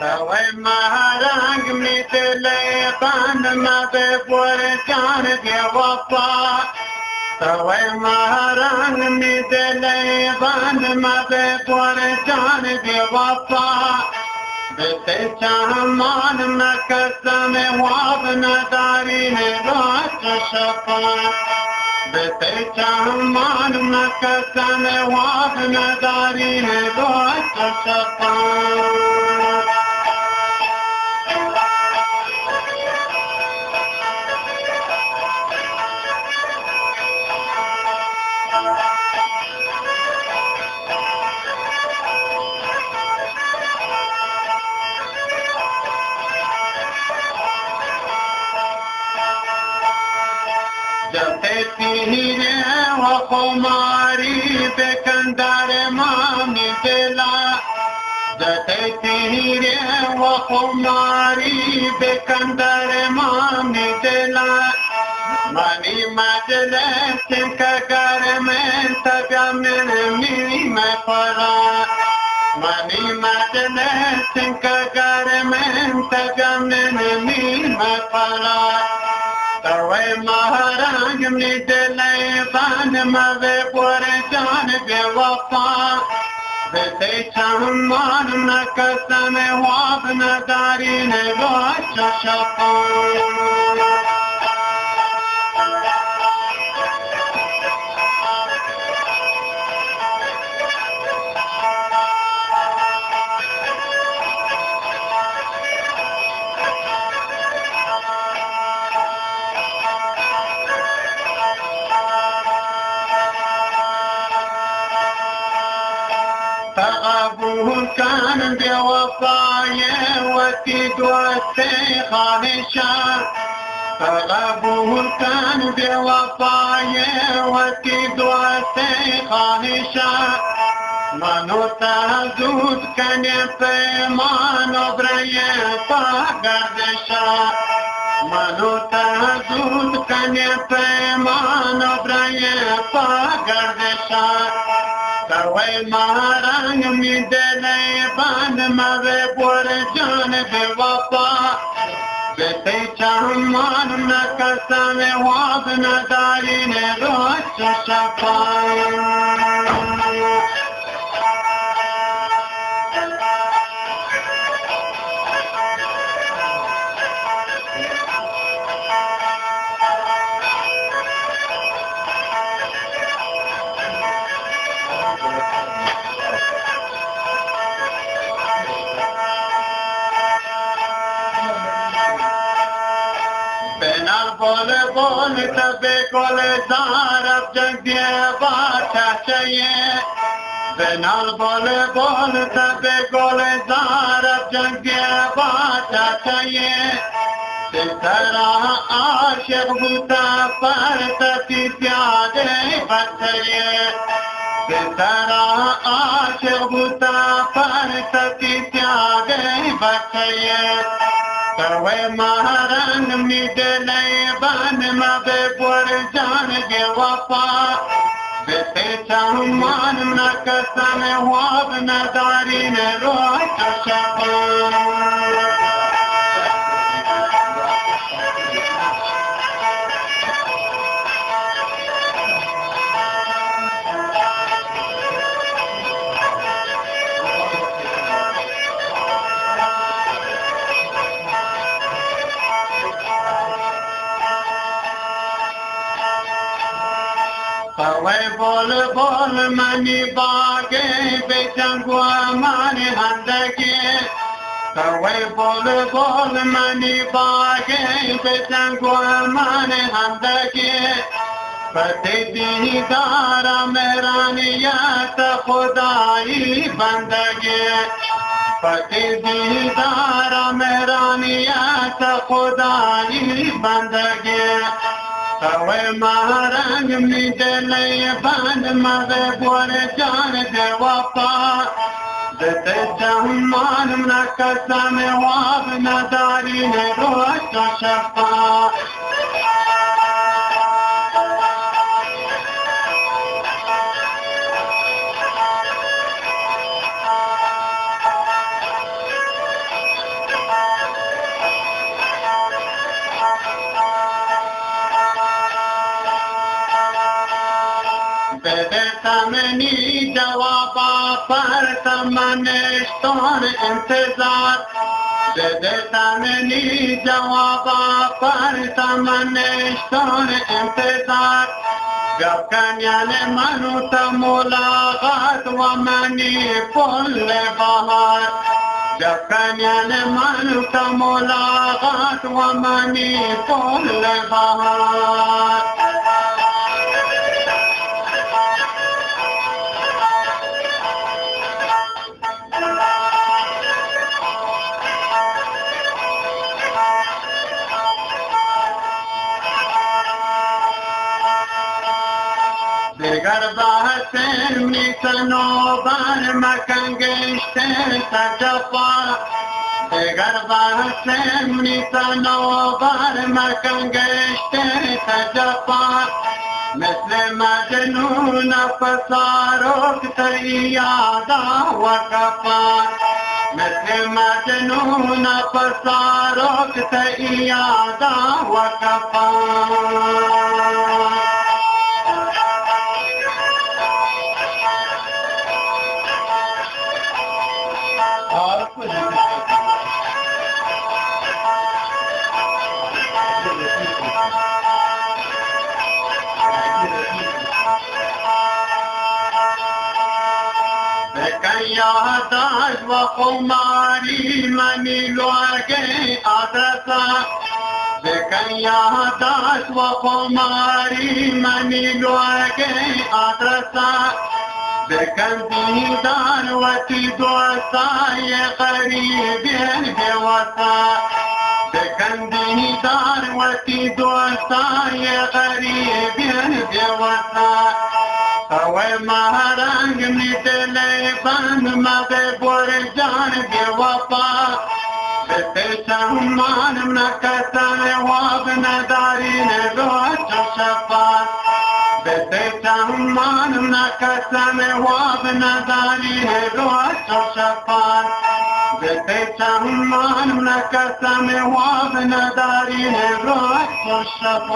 توی مهرنگ میدلی بند مده بور جان دی وفا توی مهرنگ میدلی بند مده بور جان دی وفا بته چهمان مکسم واب ندارین راست شفا بته چهمان مکسم واب ندارین راست شفا جتے تیرے و خماری بکندر مامی دلا جتے تیرے و خماری بکندر مامی دلا منی مجلس کا گر میں تبیا من میں پڑا منی مجلس کا گر میں تبیا من میں پڑا توی مهرنگ میدلی بند مده بور جان بی وفا بده چهمان مکسم واب ندارین راست شفا تغبو كان بوفايا وكيد وسي خالشا تغبو كان بوفايا وكيد وسي خالشا منو تهزود كان پیمان بريتا گردشا منو تهزود كان پیمان بريتا گردشا توی مهرنگ میدلی بند مده بور جان بی وفا بتی چهمان مکسم واب ندارین راست شفا بنال بول بول تبه گل زارب جنگ دیه باتا چیه بنال بول بول تبه گل زارب جنگ دیه باتا چیه سترا عاشق بوتا پر تتی پیاده بچیه سترا عاشق بوتا پر تتی پیاده بچیه توی مهرنگ میدلی بند مده بور جان دی وفا بته چهمان مکسم واب ندارین راست شفا توی بول بول منی باگه بجنگ و امان هندگی توی بول بول منی باگه بجنگ و امان هندگی فتح دیدار میرانیت خدایی بندگی فتح دیدار میرانیت خدایی بندگی توی مهرنگ میدلی بند مده بور جان دی وفا دته جهمان مکسم واب ندارین راست شفا بدتمنی جوابا پر تمنشتون انتظار بدتمنی جوابا پر تمنشتون انتظار جبکن یعنی منو تا ملاقات و منی پل بهار جبکن یعنی منو تا ملاقات و منی پل بهار دیگر بحث میسنو بر مکنگشتن تجفا دیگر بحث میسنو بر مکنگشتن تجفا مثل مجنون فسارک تیادا وکفا مثل مجنون فسارک تیادا وکفا यादाश व कुमारी मनी लोगे आदसा यादाश व कुमारी मनी लोगे आदसा दीदार वती दोसा ये गरीब बेवसा दीदार वती दोसा ये गरीब बेवसा Away maharang mitele ban made bore jan gewapa Bete chaman nakasane wab nadari ne roch shapat Bete chaman nakasane wab nadari ne roch shapat Bete chaman nakasane wab nadari ne roch shapat